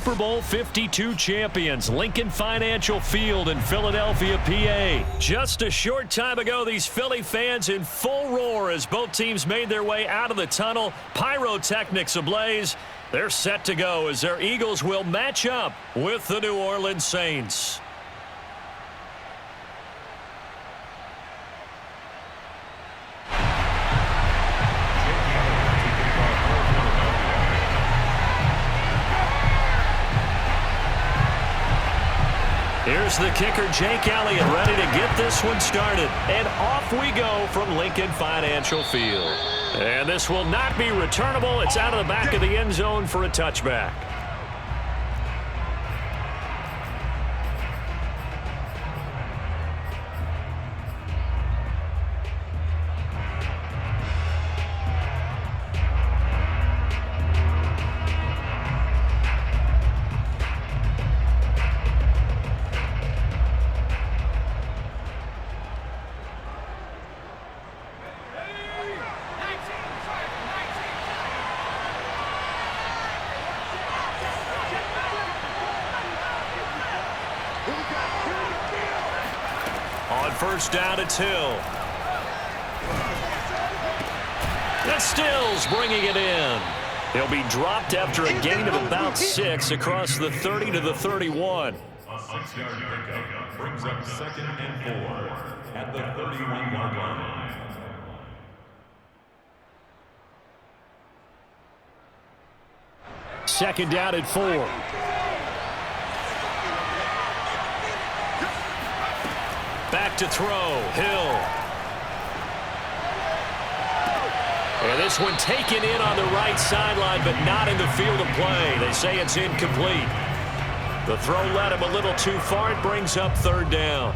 Super Bowl 52 champions, Lincoln Financial Field in Philadelphia, PA. Just a short time ago, these Philly fans in full roar as both teams made their way out of the tunnel. Pyrotechnics ablaze. They're set to go as their Eagles will match up with the New Orleans Saints. Here's the kicker, Jake Elliott, ready to get this one started. And off we go from Lincoln Financial Field. And this will not be returnable. It's out of the back of the end zone for a touchback. On first down, it's Hill. That's Stills bringing it in. He'll be dropped after a gain of about 6 across the 30 to the 31. A 6-yard pickup brings up 2nd and 4 at the 31-yard line. Second down at 4. Back to throw, Hill. And this one taken in on the right sideline, but not in the field of play. They say it's incomplete. The throw led him a little too far. It brings up 3rd down.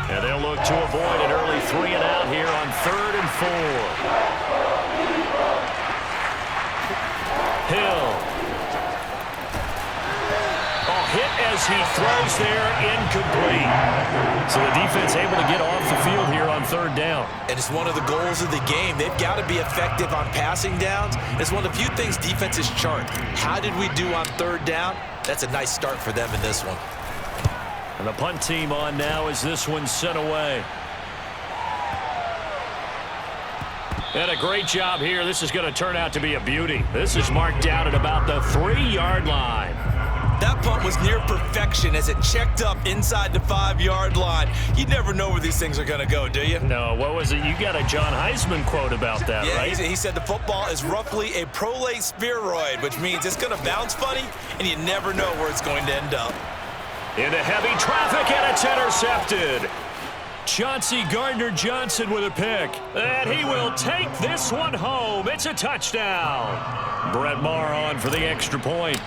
And they'll look to avoid an early 3 and out here on 3rd and 4. Hill. Hit as he throws there, incomplete. So the defense able to get off the field here on 3rd down. And it's one of the goals of the game. They've got to be effective on passing downs. It's one of the few things defenses chart. How did we do on 3rd down? That's a nice start for them in this one. And the punt team on now as this one's sent away. And a great job here. This is going to turn out to be a beauty. This is marked down at about the 3-yard line. That punt was near perfection as it checked up inside the 5-yard line. You never know where these things are going to go, do you? No, what was it? You got a John Heisman quote about that, yeah, right? He said the football is roughly a prolate spheroid, which means it's going to bounce funny, and you never know where it's going to end up. Into heavy traffic, and it's intercepted. Chauncey Gardner-Johnson with a pick. And he will take this one home. It's a touchdown. Brett Maher on for the extra point.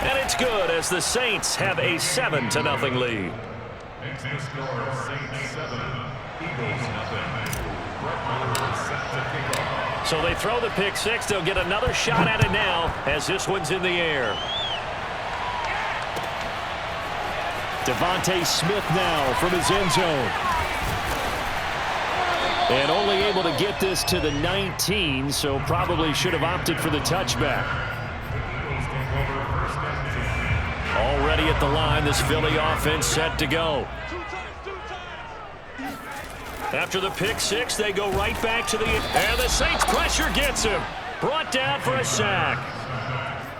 And it's good as the Saints have a 7-0 lead. Makes the score Saints 7, Eagles 0. Brett Maher set to kick off. So they throw the pick 6. They'll get another shot at it now as this one's in the air. Devontae Smith now from his end zone. And only able to get this to the 19, so probably should have opted for the touchback. Already at the line, this Philly offense set to go. After the pick 6, they go right back to and the Saints pressure gets him. Brought down for a sack.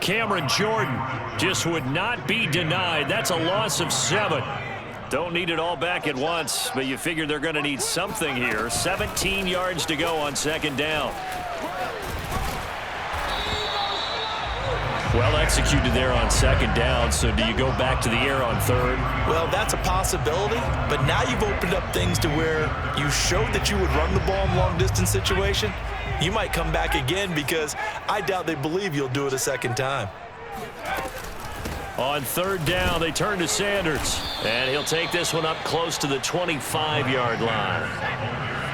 Cameron Jordan just would not be denied. That's a loss of 7. Don't need it all back at once, but you figure they're going to need something here. 17 yards to go on 2nd down. Well executed there on 2nd down, so do you go back to the air on 3rd? Well, that's a possibility, but now you've opened up things to where you showed that you would run the ball in long-distance situation. You might come back again because I doubt they believe you'll do it a 2nd time. On 3rd down, they turn to Sanders, and he'll take this one up close to the 25-yard line.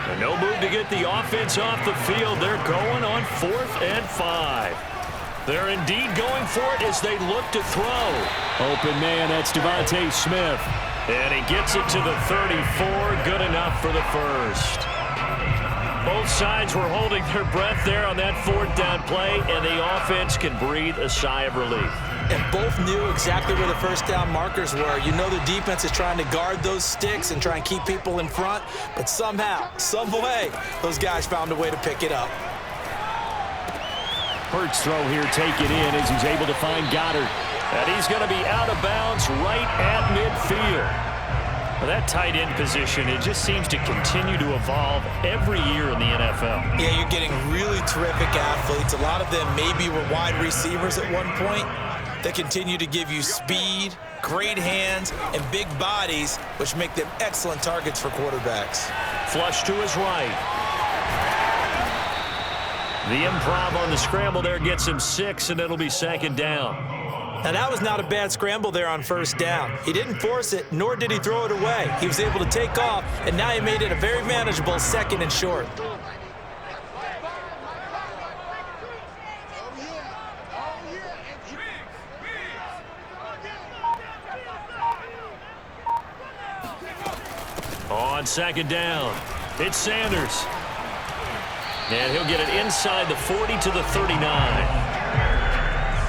And no move to get the offense off the field. They're going on 4th and 5. They're indeed going for it as they look to throw. Open man, that's Devontae Smith. And he gets it to the 34. Good enough for the first. Both sides were holding their breath there on that fourth down play, and the offense can breathe a sigh of relief. And both knew exactly where the first down markers were. You know the defense is trying to guard those sticks and try and keep people in front, but somehow, some way, those guys found a way to pick it up. Hurts throw here taken in as he's able to find Goddard. And he's going to be out of bounds right at midfield. Well, that tight end position, it just seems to continue to evolve every year in the NFL. Yeah, you're getting really terrific athletes. A lot of them maybe were wide receivers at one point. They continue to give you speed, great hands, and big bodies, which make them excellent targets for quarterbacks. Flush to his right. The improv on the scramble there gets him 6, and it'll be second down. Now, that was not a bad scramble there on first down. He didn't force it, nor did he throw it away. He was able to take off, and now he made it a very manageable second and short. On second down, it's Sanders. And he'll get it inside the 40 to the 39.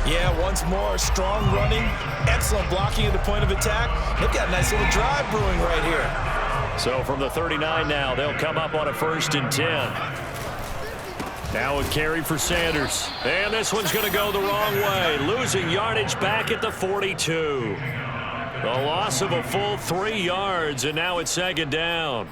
Yeah, once more, strong running, excellent blocking at the point of attack. They've got a nice little drive brewing right here. So from the 39 now, they'll come up on a 1st and 10. Now a carry for Sanders. And this one's going to go the wrong way, losing yardage back at the 42. The loss of a full 3 yards, and now it's second down.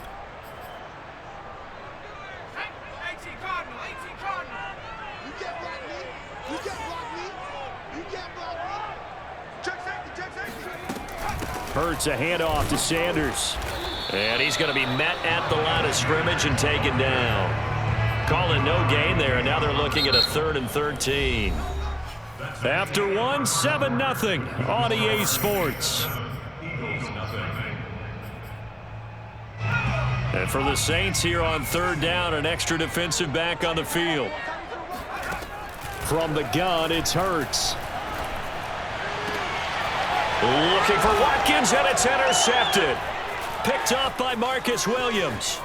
Hurts a handoff to Sanders. And he's going to be met at the line of scrimmage and taken down. Calling no gain there, and now they're looking at a 3rd and 13. After one, 7-0 on EA Sports. And for the Saints here on 3rd down, an extra defensive back on the field. From the gun, it's Hurts. Looking for Watkins, and it's intercepted. Picked off by Marcus Williams.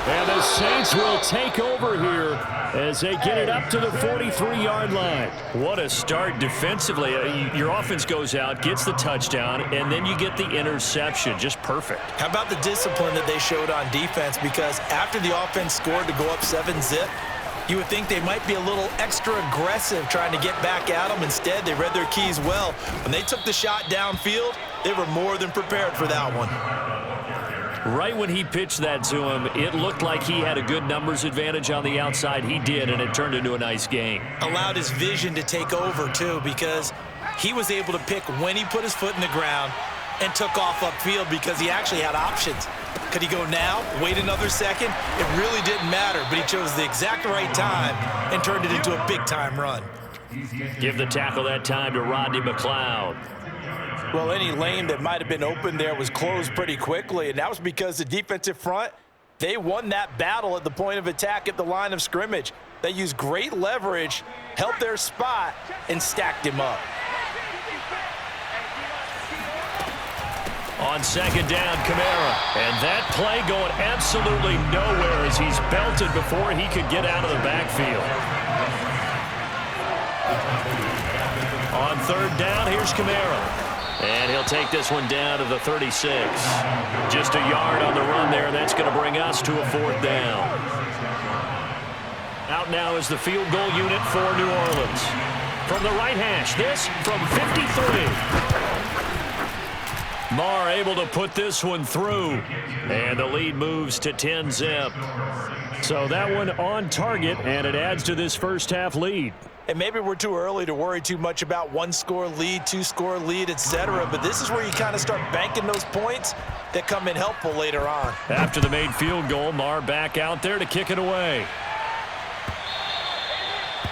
And the Saints will take over here as they get it up to the 43-yard line. What a start defensively. Your offense goes out, gets the touchdown, and then you get the interception. Just perfect. How about the discipline that they showed on defense? Because after the offense scored to go up 7-zip, you would think they might be a little extra aggressive trying to get back at them. Instead, they read their keys well. When they took the shot downfield, they were more than prepared for that one. Right when he pitched that to him, it looked like he had a good numbers advantage on the outside. He did, and it turned into a nice game. Allowed his vision to take over, too, because he was able to pick when he put his foot in the ground and took off upfield because he actually had options. Could he go now, wait another second? It really didn't matter, but he chose the exact right time and turned it into a big-time run. Give the tackle that time to Rodney McLeod. Well, any lane that might have been open there was closed pretty quickly, and that was because the defensive front, they won that battle at the point of attack at the line of scrimmage. They used great leverage, held their spot, and stacked him up. On second down, Kamara. And that play going absolutely nowhere as he's belted before he could get out of the backfield. On 3rd down, here's Kamara. And he'll take this one down to the 36. Just a yard on the run there, and that's going to bring us to a 4th down. Out now is the field goal unit for New Orleans. From the right hash, this from 53. Marr able to put this one through, and the lead moves to 10-zip. So that one on target, and it adds to this first half lead. And maybe we're too early to worry too much about 1-score lead, 2-score lead, etc. But this is where you kind of start banking those points that come in helpful later on. After the made field goal, Marr back out there to kick it away.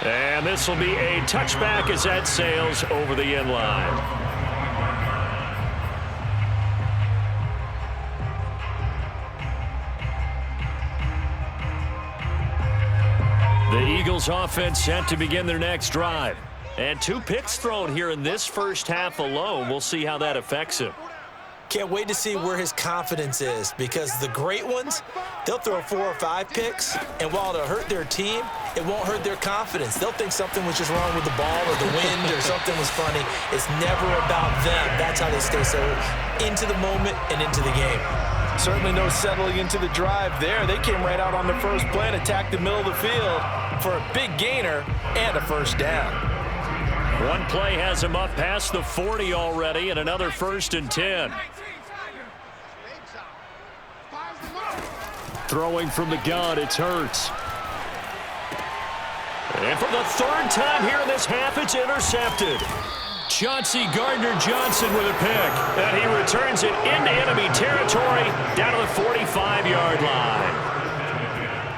And this will be a touchback as that sails over the end line. The Eagles offense set to begin their next drive. And 2 picks thrown here in this first half alone. We'll see how that affects him. Can't wait to see where his confidence is, because the great ones, they'll throw 4 or 5 picks, and while it'll hurt their team, it won't hurt their confidence. They'll think something was just wrong with the ball or the wind or something was funny. It's never about them. That's how they stay so into the moment and into the game. Certainly no settling into the drive there. They came right out on the first play and attacked the middle of the field for a big gainer and a first down. One play has him up past the 40 already, and another 1st and 10. Throwing from the gun, it's Hurts. And for the 3rd time here in this half, it's intercepted. Chauncey Gardner-Johnson with a pick. And he returns it into enemy territory down to the 45-yard line.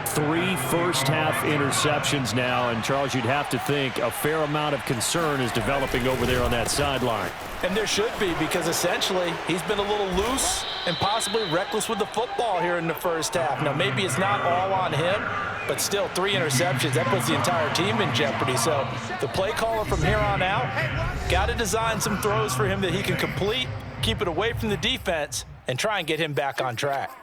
3 first-half interceptions now, and Charles, you'd have to think a fair amount of concern is developing over there on that sideline. And there should be, because essentially he's been a little loose and possibly reckless with the football here in the first half. Now, maybe it's not all on him, but still 3 interceptions. That puts the entire team in jeopardy. So the play caller from here on out got to design some throws for him that he can complete, keep it away from the defense, and try and get him back on track.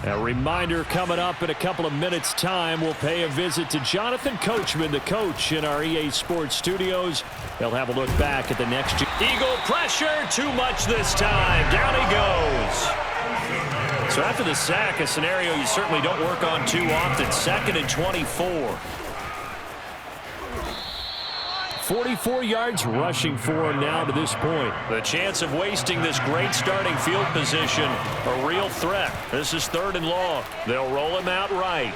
A reminder, coming up in a couple of minutes' time, we'll pay a visit to Jonathan Coachman, the coach in our EA Sports studios. They'll have a look back at the next year. Eagle pressure, too much this time. Down he goes. So after the sack, a scenario you certainly don't work on too often. 2nd and 24. 44 yards rushing for him now to this point. The chance of wasting this great starting field position, a real threat. This is 3rd and long. They'll roll him out right.